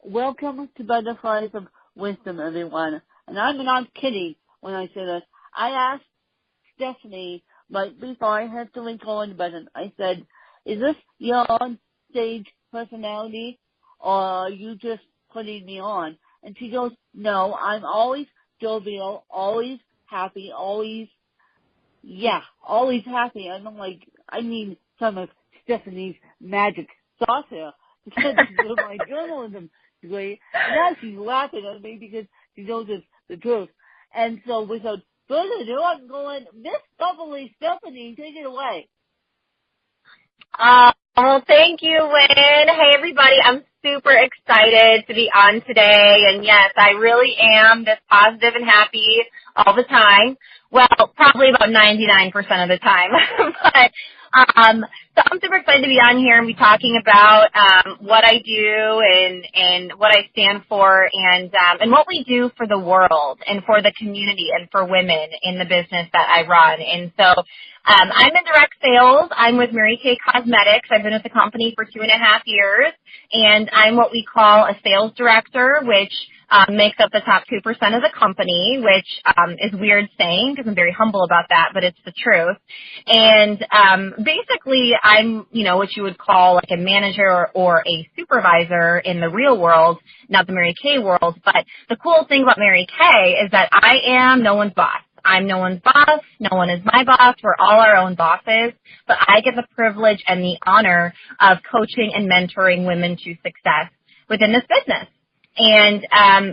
welcome to Butterflies of Wisdom, everyone. And I'm not kidding when I say this. I asked Stephanie, right before I hit the record button, I said, is this your on-stage personality, or are you just putting me on? And she goes, no, I'm always jovial, always happy, always happy. And I'm like, I need some of Stephanie's magic sauce here because of my journalism degree. And now she's laughing at me because she knows it's the truth. And so without further ado, I'm going, Miss Bubbly Stephanie, take it away. Well, thank you, Lynn. Hey, everybody. I'm super excited to be on today. And, yes, I really am this positive and happy all the time. Well, probably about 99% of the time. But so I'm super excited to be on here and be talking about what I do and what I stand for and what we do for the world and for the community and for women in the business that I run. And so I'm in direct sales. I'm with Mary Kay Cosmetics. I've been with the company for 2.5 years, and I'm what we call a sales director, which makes up the top 2% of the company, which is weird saying because I'm very humble about that, but it's the truth. And basically, I'm, what you would call like a manager or a supervisor in the real world, not the Mary Kay world. But the cool thing about Mary Kay is that I am no one's boss. I'm no one's boss. No one is my boss. We're all our own bosses. But I get the privilege and the honor of coaching and mentoring women to success within this business. And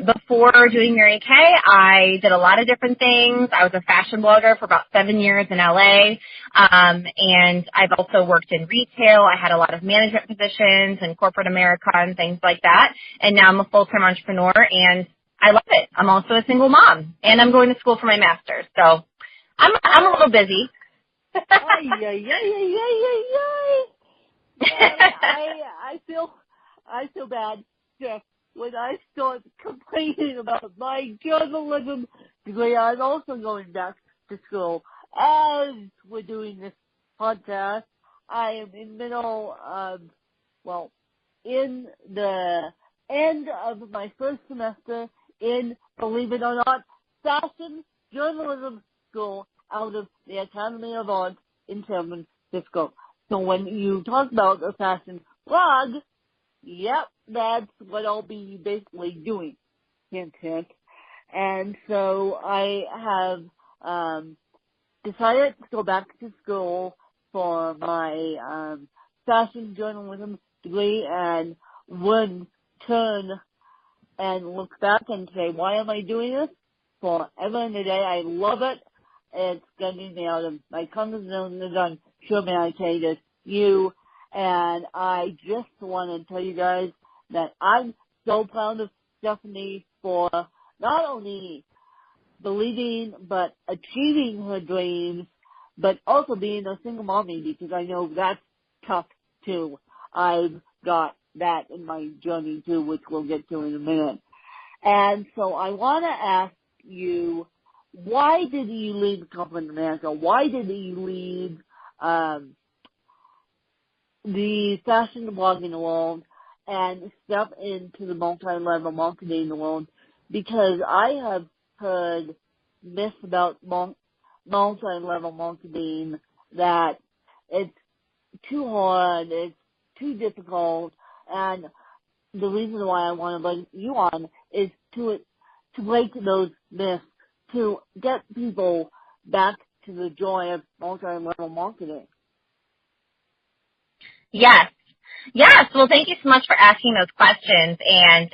before doing Mary Kay, I did a lot of different things. I was a fashion blogger for about 7 years in LA. And I've also worked in retail. I had a lot of management positions in corporate America and things like that. And now I'm a full-time entrepreneur, and I love it. I'm also a single mom, and I'm going to school for my master's. So I'm a little busy. I feel bad, Jeff, when I start complaining about my journalism degree. I'm also going back to school. As we're doing this podcast, I am in middle of, in the end of my first semester in, believe it or not, fashion journalism school out of the Academy of Arts in San Francisco. So when you talk about a fashion blog, yep, that's what I'll be basically doing. Hint, hint. And so I have decided to go back to school for my fashion journalism degree, and would turn and look back and say, why am I doing this? Forever and a day. I love it. It's getting me out of my comfort zone, as I'm sure I say to you. And I just want to tell you guys that I'm so proud of Stephanie for not only believing but achieving her dreams, but also being a single mommy, because I know that's tough too. I've got that in my journey too, which we'll get to in a minute. And so I want to ask you, why did you leave corporate America? Why did you leave the fashion blogging world and step into the multi-level marketing world? Because I have heard myths about multi-level marketing, that it's too hard, it's too difficult, and the reason why I want to bring you on is to break those myths, to get people back to the joy of multi-level marketing. Yes. Well, thank you so much for asking those questions. And,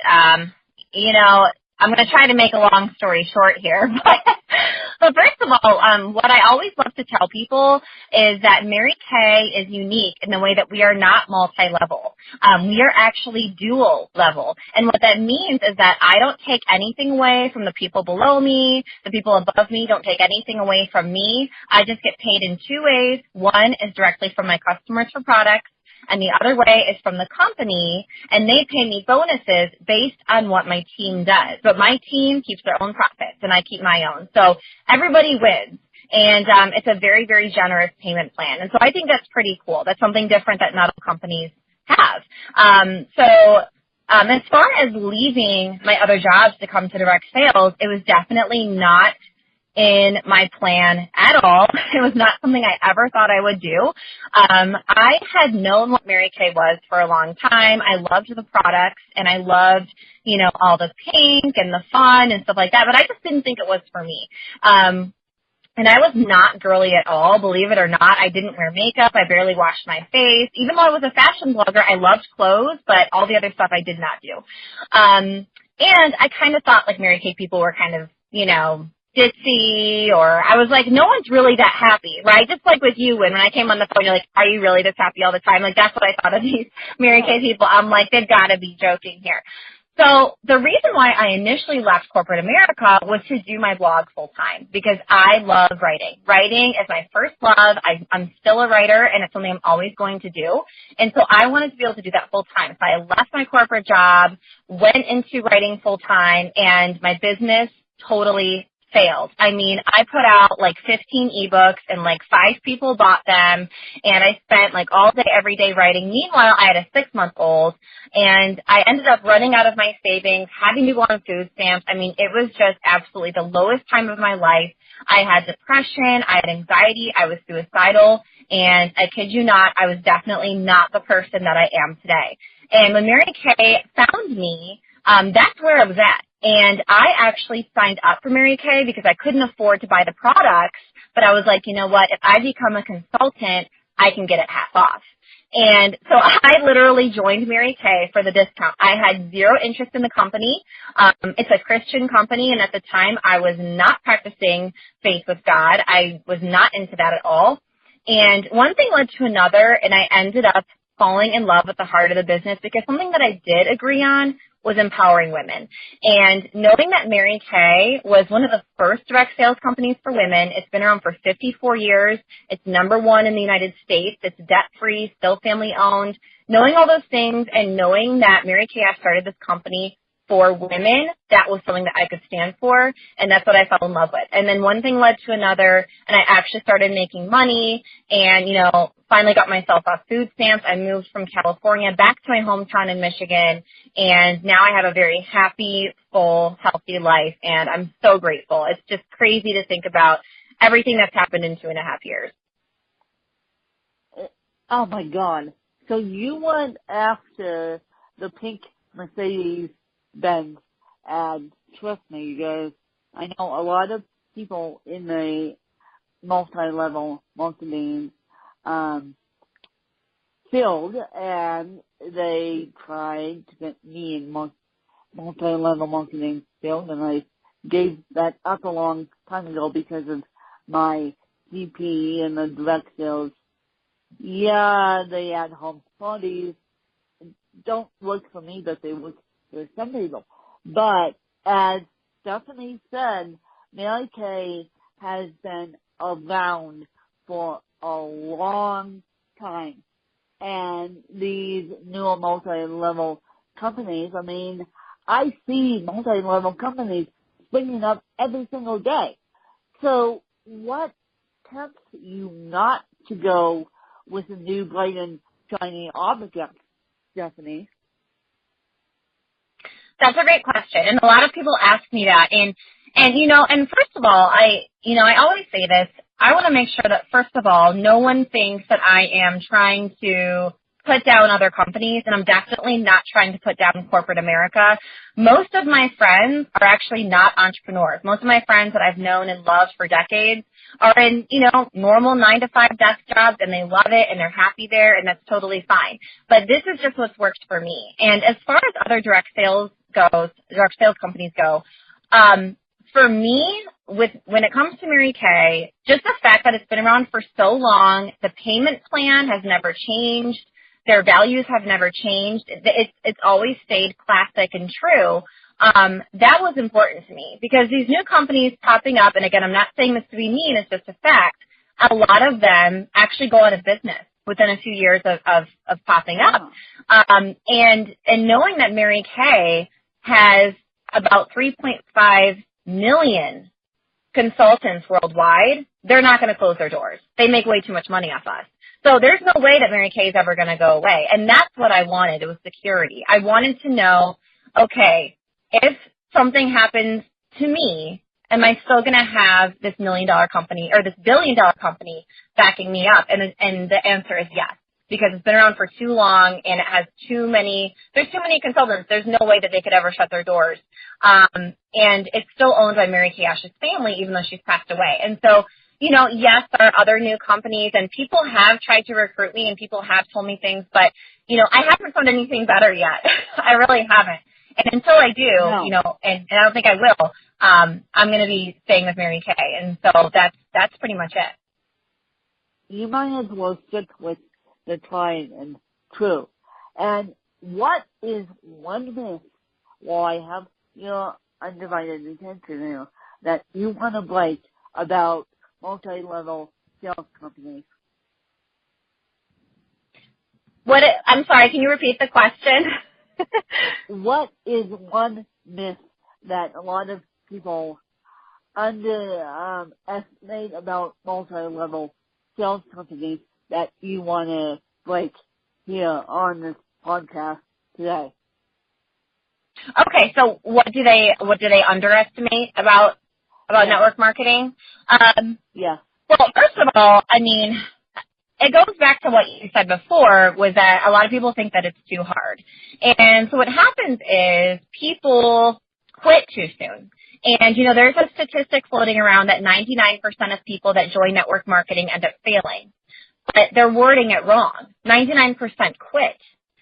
I'm going to try to make a long story short here. But first of all, what I always love to tell people is that Mary Kay is unique in the way that we are not multi-level. We are actually dual level. And what that means is that I don't take anything away from the people below me. The people above me don't take anything away from me. I just get paid in two ways. One is directly from my customers for products, and the other way is from the company, and they pay me bonuses based on what my team does. But my team keeps their own profits, and I keep my own. So everybody wins, and it's a very, very generous payment plan. And so I think that's pretty cool. That's something different that not all companies have. So As far as leaving my other jobs to come to direct sales, it was definitely not in my plan at all. It was not something I ever thought I would do. I had known what Mary Kay was for a long time. I loved the products, and I loved, all the pink and the fun and stuff like that, but I just didn't think it was for me. And I was not girly at all, believe it or not. I didn't wear makeup. I barely washed my face. Even though I was a fashion blogger, I loved clothes, but all the other stuff I did not do. And I kind of thought like Mary Kay people were kind of, ditzy, or I was like, no one's really that happy, right? Just like with you, when I came on the phone, you're like, are you really this happy all the time? Like, that's what I thought of these Mary Kay people. I'm like, they've got to be joking here. So the reason why I initially left corporate America was to do my blog full time, because I love writing. Writing is my first love. I'm still a writer, and it's something I'm always going to do. And so I wanted to be able to do that full time. So I left my corporate job, went into writing full time, and my business totally failed. I mean, I put out like 15 ebooks and like 5 people bought them, and I spent like all day, every day writing. Meanwhile, I had a 6-month-old, and I ended up running out of my savings, having to go on food stamps. I mean, it was just absolutely the lowest time of my life. I had depression, I had anxiety, I was suicidal, and I kid you not, I was definitely not the person that I am today. And when Mary Kay found me, that's where I was at. And I actually signed up for Mary Kay because I couldn't afford to buy the products, but I was like, you know what, if I become a consultant, I can get it half off. And so I literally joined Mary Kay for the discount. I had zero interest in the company. It's a Christian company, and at the time I was not practicing faith with God. I was not into that at all. And one thing led to another, and I ended up falling in love with the heart of the business, because something that I did agree on was empowering women. And knowing that Mary Kay was one of the first direct sales companies for women, it's been around for 54 years. It's #1 in the United States. It's debt-free, still family-owned. Knowing all those things and knowing that Mary Kay started this company for women, that was something that I could stand for, and that's what I fell in love with. And then one thing led to another, and I actually started making money and, finally got myself off food stamps. I moved from California back to my hometown in Michigan, and now I have a very happy, full, healthy life, and I'm so grateful. It's just crazy to think about everything that's happened in 2.5 years. Oh, my God. So you went after the pink Mercedes-Benz, and trust me, guys, I know a lot of people in the multi-level marketing field, and they tried to get me in multi-level marketing field, and I gave that up a long time ago because of my GP and the direct sales. Yeah, they had home parties. Don't work for me, but they work for some people. But as Stephanie said, Mary Kay has been around for a long time. And these newer multi-level companies, I mean, I see multi-level companies springing up every single day. So what tempts you not to go with a new bright and shiny object, Stephanie? That's a great question, and a lot of people ask me that. And first of all, I always say this. I want to make sure that, first of all, no one thinks that I am trying to put down other companies, and I'm definitely not trying to put down corporate America. Most of my friends are actually not entrepreneurs. Most of my friends that I've known and loved for decades are in, normal 9-to-5 desk jobs, and they love it, and they're happy there, and that's totally fine. But this is just what's worked for me. And as far as other direct sales companies go, for me, when it comes to Mary Kay, just the fact that it's been around for so long, the payment plan has never changed, their values have never changed, it's always stayed classic and true. That was important to me, because these new companies popping up, and again, I'm not saying this to be mean, it's just a fact, a lot of them actually go out of business within a few years of popping up. And knowing that Mary Kay has about 3.5 million consultants worldwide, they're not going to close their doors. They make way too much money off us. So there's no way that Mary Kay is ever going to go away. And that's what I wanted. It was security. I wanted to know, okay, if something happens to me, am I still going to have this $1 million company or this $1 billion company backing me up? And the answer is yes, because it's been around for too long and it has there's too many consultants. There's no way that they could ever shut their doors. And it's still owned by Mary Kay Ash's family, even though she's passed away. And so, yes, there are other new companies and people have tried to recruit me and people have told me things, but, I haven't found anything better yet. I really haven't. And until I do, No. and I don't think I will, I'm going to be staying with Mary Kay. And so that's pretty much it. You might as well stick with the tried and true. And what is one myth, while I have your undivided attention here, that you want to break about multi-level sales companies? I'm sorry, can you repeat the question? What is one myth that a lot of people underestimate about multi-level sales companies that you want to break here on this podcast today? Okay, so what do they underestimate about network marketing? Yeah. Well, first of all, it goes back to what you said before, was that a lot of people think that it's too hard. And so what happens is people quit too soon. And, there's a statistic floating around that 99% of people that join network marketing end up failing. But they're wording it wrong. 99% quit.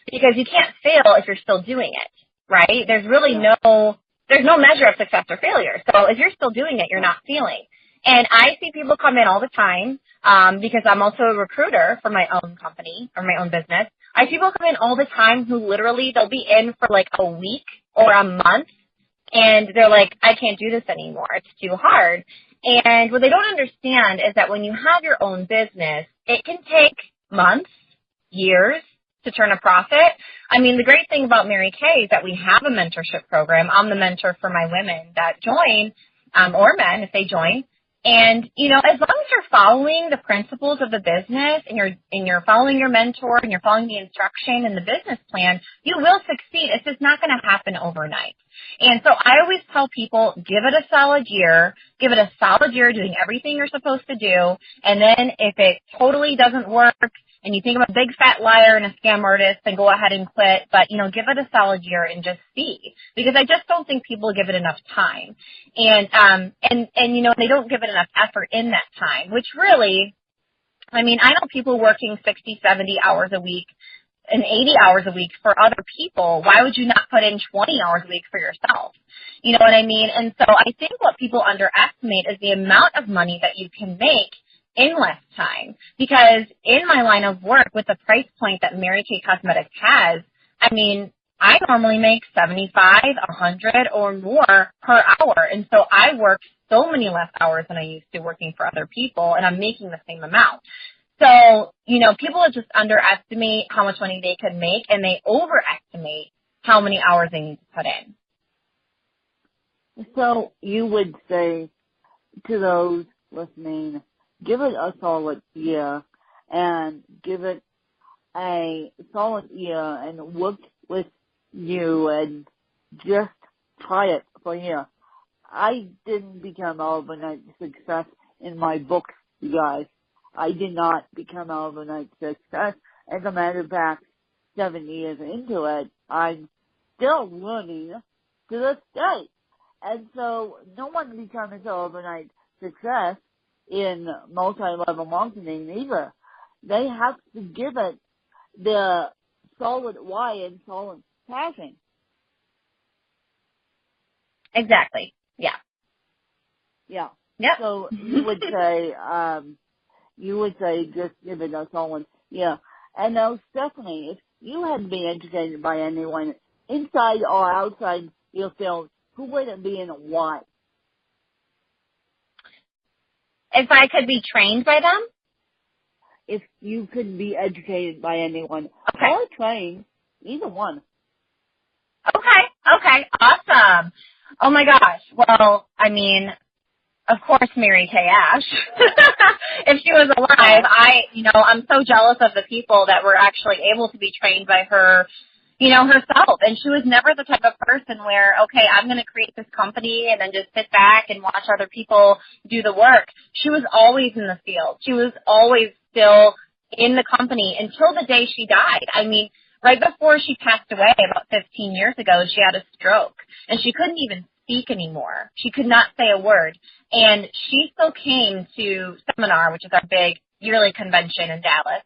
Because you can't fail if you're still doing it, right? There's really there's no measure of success or failure. So if you're still doing it, you're not failing. And I see people come in all the time, because I'm also a recruiter for my own company or my own business. I see people come in all the time who literally, they'll be in for like a week or a month, and they're like, I can't do this anymore. It's too hard. And what they don't understand is that when you have your own business, it can take months, years to turn a profit. The great thing about Mary Kay is that we have a mentorship program. I'm the mentor for my women that join, or men if they join. And, as long as you're following the principles of the business and you're following your mentor and you're following the instruction and the business plan, you will succeed. It's just not going to happen overnight. And so I always tell people, give it a solid year doing everything you're supposed to do. And then if it totally doesn't work and you think I'm a big fat liar and a scam artist, then go ahead and quit. But, give it a solid year and just see. Because I just don't think people give it enough time. And they don't give it enough effort in that time, which really, I know people working 60, 70 hours a week and 80 hours a week for other people. Why would you not put in 20 hours a week for yourself? You know what I mean? And so I think what people underestimate is the amount of money that you can make in less time. Because in my line of work with the price point that Mary Kay Cosmetics has, I normally make $75, $100 or more per hour. And so I work so many less hours than I used to working for other people, and I'm making the same amount. So, people just underestimate how much money they can make, and they overestimate how many hours they need to put in. So you would say to those listening, give it a solid year, and give it a solid year and work with you and just try it for a year. I didn't become overnight success in my books, you guys. I did not become overnight success. As a matter of fact, 7 years into it, I'm still learning to this day. And so no one becomes overnight success in multi-level marketing either. They have to give it the solid why and solid passion. Exactly. Yeah. Yeah. Yep. So you would say just give it a solid, yeah. And now, Stephanie, if you had been educated by anyone inside or outside your field, who would it be and why? If I could be trained by them? If you could be educated by anyone Okay. or trained, either one. Okay, awesome. Oh my gosh. Well, of course, Mary Kay Ash. If she was alive, I'm so jealous of the people that were actually able to be trained by her, herself. And she was never the type of person where, okay, I'm going to create this company and then just sit back and watch other people do the work. She was always in the field. She was always still in the company until the day she died. I mean, right before she passed away about 15 years ago, she had a stroke and she couldn't even speak anymore. She could not say a word. And she still came to Seminar, which is our big yearly convention in Dallas.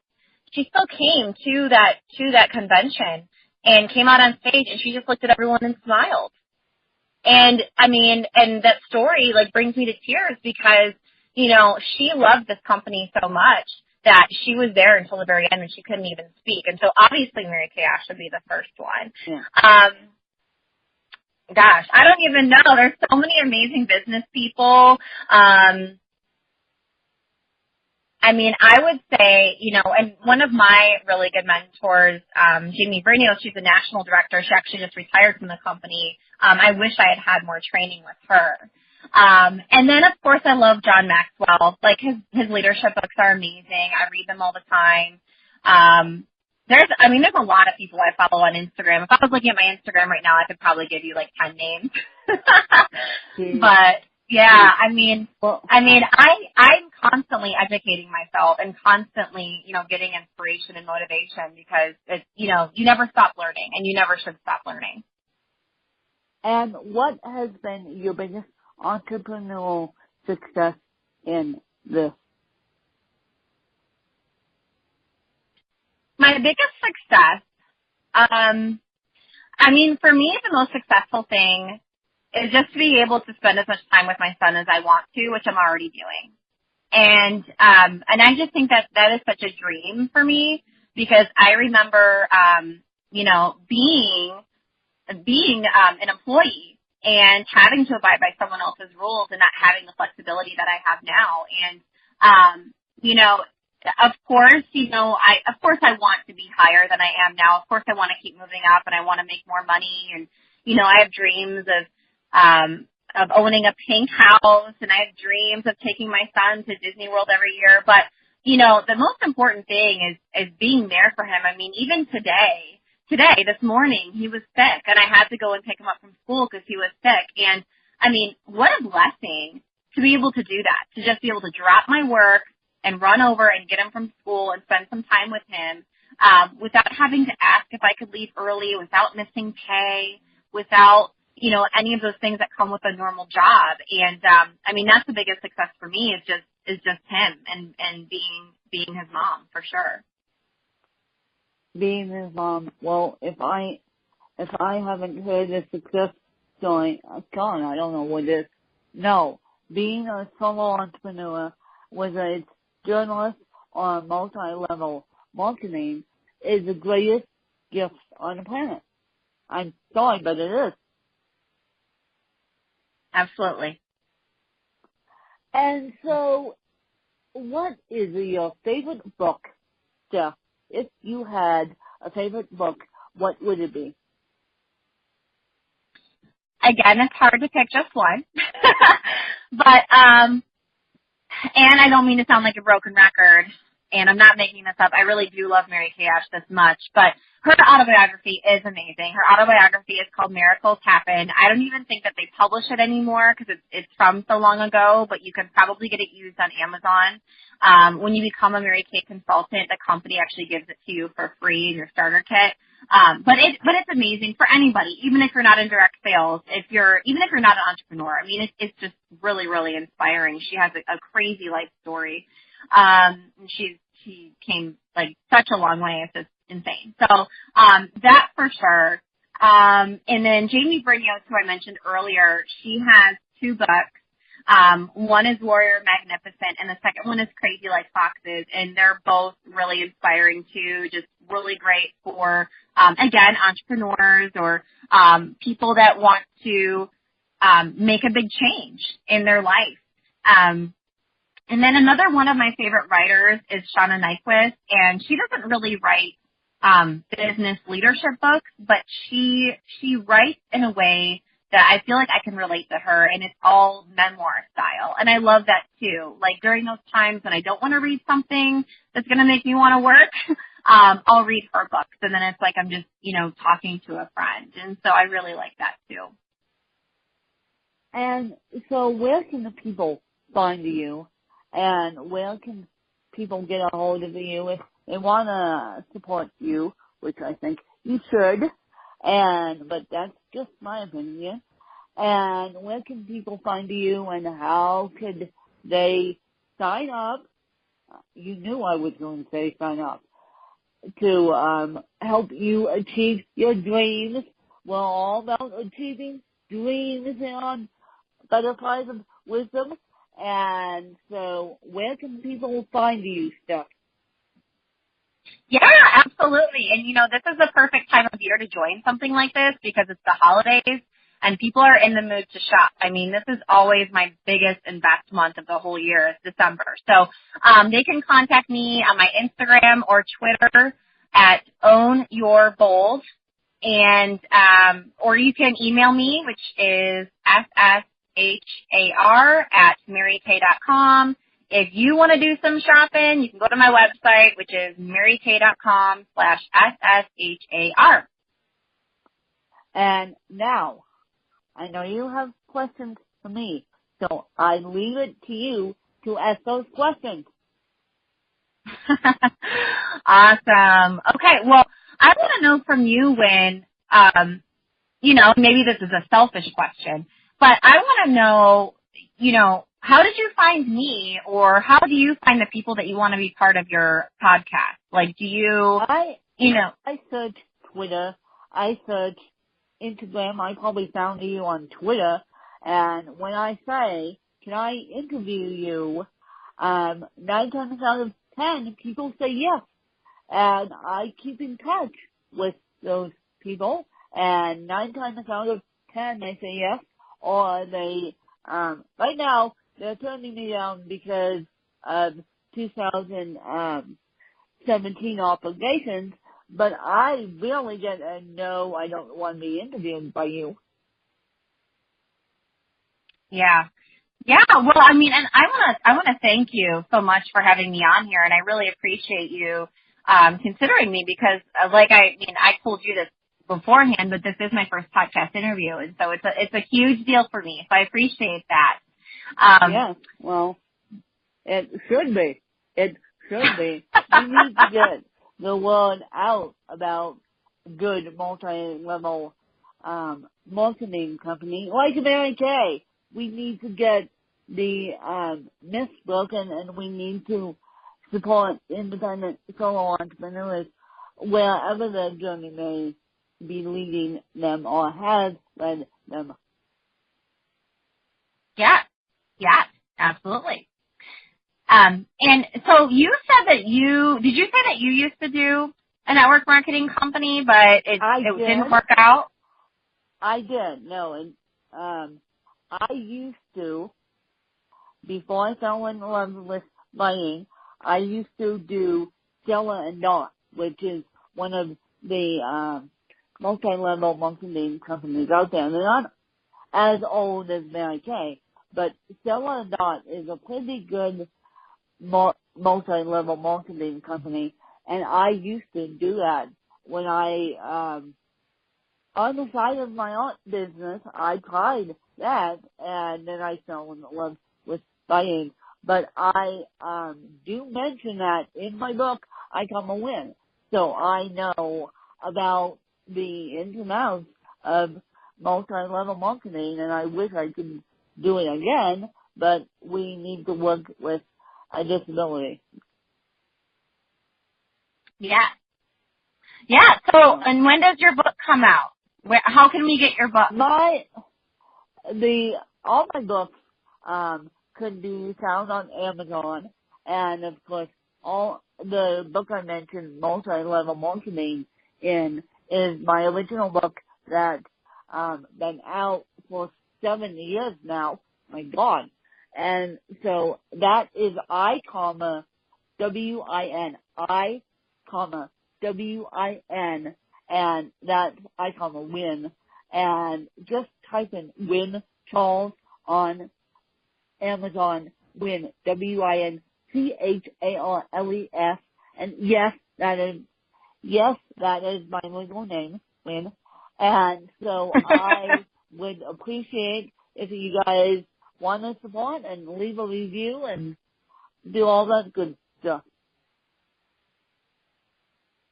She still came to that convention and came out on stage and she just looked at everyone and smiled. And and that story brings me to tears because, she loved this company so much that she was there until the very end when she couldn't even speak. And so obviously Mary Kay Ash would be the first one. Yeah. Gosh, I don't even know. There's so many amazing business people. I would say, and one of my really good mentors, Jamie Brino, she's the national director. She actually just retired from the company. I wish I had more training with her. And then, of course, I love John Maxwell. His leadership books are amazing. I read them all the time. There's a lot of people I follow on Instagram. If I was looking at my Instagram right now, I could probably give you 10 names. But yeah, I'm constantly educating myself and constantly, getting inspiration and motivation because it's, you never stop learning and you never should stop learning. And what has been your biggest entrepreneurial success in this? My biggest success, for me, the most successful thing is just to be able to spend as much time with my son as I want to, which I'm already doing. And I just think that is such a dream for me because I remember, being an employee and having to abide by someone else's rules and not having the flexibility that I have now. And, of course, I want to be higher than I am now. Of course, I want to keep moving up and I want to make more money. And, I have dreams of owning a pink house and I have dreams of taking my son to Disney World every year. But, the most important thing is being there for him. Even today, this morning, he was sick and I had to go and pick him up from school because he was sick. And, what a blessing to be able to do that, to just be able to drop my work and run over and get him from school and spend some time with him without having to ask if I could leave early, without missing pay, without, any of those things that come with a normal job. And, that's the biggest success for me is just him and being his mom for sure. Being his mom. Well, if I haven't heard a success story, Colin, I don't know what it is. No, being a solo entrepreneur, whether it's journalist or multi-level marketing, is the greatest gift on the planet. I'm sorry, but it is. Absolutely. And so, what is your favorite book, Steph? If you had a favorite book, what would it be? Again, it's hard to pick just one. But, and I don't mean to sound like a broken record, and I'm not making this up. I really do love Mary Kay Ash this much, but her autobiography is amazing. Her autobiography is called Miracles Happen. I don't even think that they publish it anymore because it's from so long ago, but you can probably get it used on Amazon. When you become a Mary Kay consultant, the company actually gives it to you for free in your starter kit. But it's amazing for anybody, even if you're not in direct sales, even if you're not an entrepreneur. It's just really, really inspiring. She has a crazy life story. She came such a long way. It's just insane. So, that for sure. And then Jamie Brignos, who I mentioned earlier, she has 2 books. One is Warrior Magnificent and the second one is Crazy Like Foxes. And they're both really inspiring too, just really great for, again, entrepreneurs or, people that want to, make a big change in their life. And then another one of my favorite writers is Shauna Nyquist, and she doesn't really write business leadership books, but she writes in a way that I feel like I can relate to her, and it's all memoir style. And I love that too. Like during those times when I don't want to read something that's going to make me want to work, I'll read her books, and then it's like I'm just, talking to a friend. And so I really like that too. And so where can the people find you, and where can people get a hold of you if they want to support you, which I think you should, but that's just my opinion. And where can people find you, and how could they sign up? You knew I was going to say sign up to help you achieve your dreams. We're all about achieving dreams on Butterflies of Wisdom. And so where can people find you, Steph? Yeah, absolutely. And this is the perfect time of year to join something like this because it's the holidays and people are in the mood to shop. I mean, this is always my biggest and best month of the whole year is December. So they can contact me on my Instagram or Twitter at ownyourbold, and or you can email me, which is sshar@maryk.com. If you want to do some shopping, you can go to my website, which is maryk.com/sshar. And now, I know you have questions for me, so I leave it to you to ask those questions. Awesome. Okay, well, I want to know from you when, maybe this is a selfish question, but I want to know, how did you find me, or how do you find the people that you want to be part of your podcast? Like, do you, I search Twitter, I search Instagram, I probably found you on Twitter, and when I say, can I interview you, 9 times out of 10, people say yes, and I keep in touch with those people, and 9 times out of 10 they say yes, or they, right now, they're turning me down because of 2017 obligations, but I really get a no, I don't want to be interviewed by you. Yeah. Yeah, well, I mean, and I want to thank you so much for having me on here, and I really appreciate you considering me because, I told you this beforehand, but this is my first podcast interview, and so it's a huge deal for me. So I appreciate that. Yeah, well, it should be. It should be. We need to get the word out about good multi-level marketing company like Mary Kay. We need to get the myths broken, and we need to support independent solo entrepreneurs wherever their journey may be leading them or has led them. Yeah, absolutely. And so you said that did you say that you used to do a network marketing company, but it didn't work out? I did, no, and I used to, before I fell in love with buying, I used to do Stella and Dot, which is one of the multi-level marketing companies out there. They're not as old as Mary Kay, but Stella and Dot is a pretty good multi-level marketing company, and I used to do that when I, on the side of my own business, I tried that, and then I fell in love with buying. But I do mention that in my book, I Come a Win. So I know about the ins and outs of multi-level marketing, and I wish I could do it again, but we need to work with a disability. Yeah. So, and when does your book come out? How can we get your book? All my books could be found on Amazon, and of course, all the book I mentioned, Multi-Level Marketing, is my original book that's been out for 7 years now. My God. And so that is I, W-I-N, W-I-N, and that's I, Win. And just type in Win Charles on Amazon, Win, WINCHARLES, and yes, that is my legal name, Win. And so I would appreciate if you guys want to support and leave a review and do all that good stuff.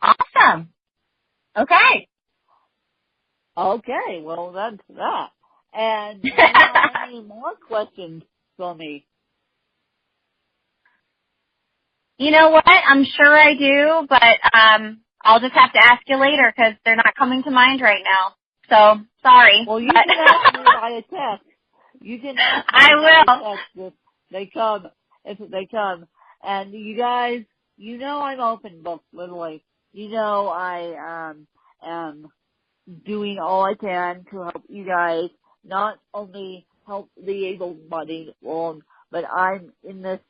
Awesome. Okay. Okay, well, that's that. And do you have any more questions for me? You know what? I'm sure I do, but I'll just have to ask you later because they're not coming to mind right now. So, sorry. Well, you can ask me by a text. You can ask me I by will. a text if they come. And you guys, you know I'm open book, literally. You know I am doing all I can to help you guys, not only help the able-bodied world, but I'm in this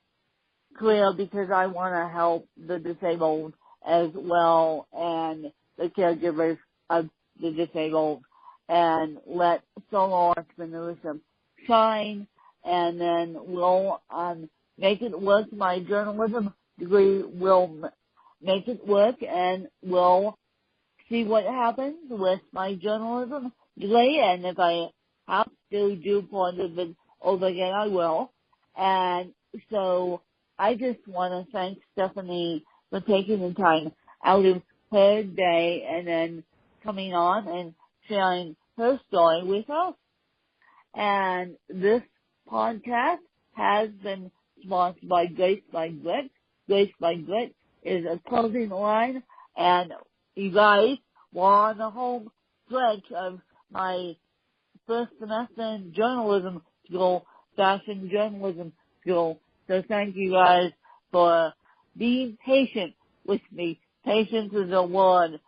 career because I want to help the disabled as well and the caregivers of the disabled and let solo entrepreneurship shine, and then we'll make it work. My journalism degree will make it work, and we'll see what happens with my journalism degree, and if I have to do part of it over again, I will. And so I just want to thank Stephanie for taking the time out of her day and then coming on and sharing her story with us. And this podcast has been sponsored by Grace by Grit. Grace by Grit is a clothing line, and you guys were on the home stretch of my first semester in journalism school, fashion journalism school. So thank you guys for being patient with me. Patience is a word,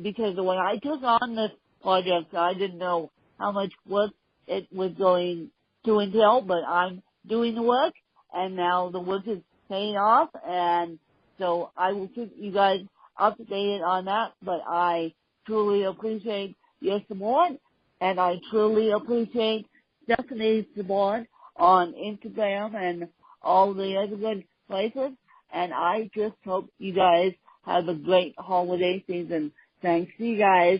because when I took on this project, I didn't know how much work it was going to entail, but I'm doing the work, and now the work is paying off, and so I will keep you guys updated on that. But I truly appreciate your support, and I truly appreciate Stephanie's support on Instagram and all the other good places, and I just hope you guys have a great holiday season. Thanks to you guys.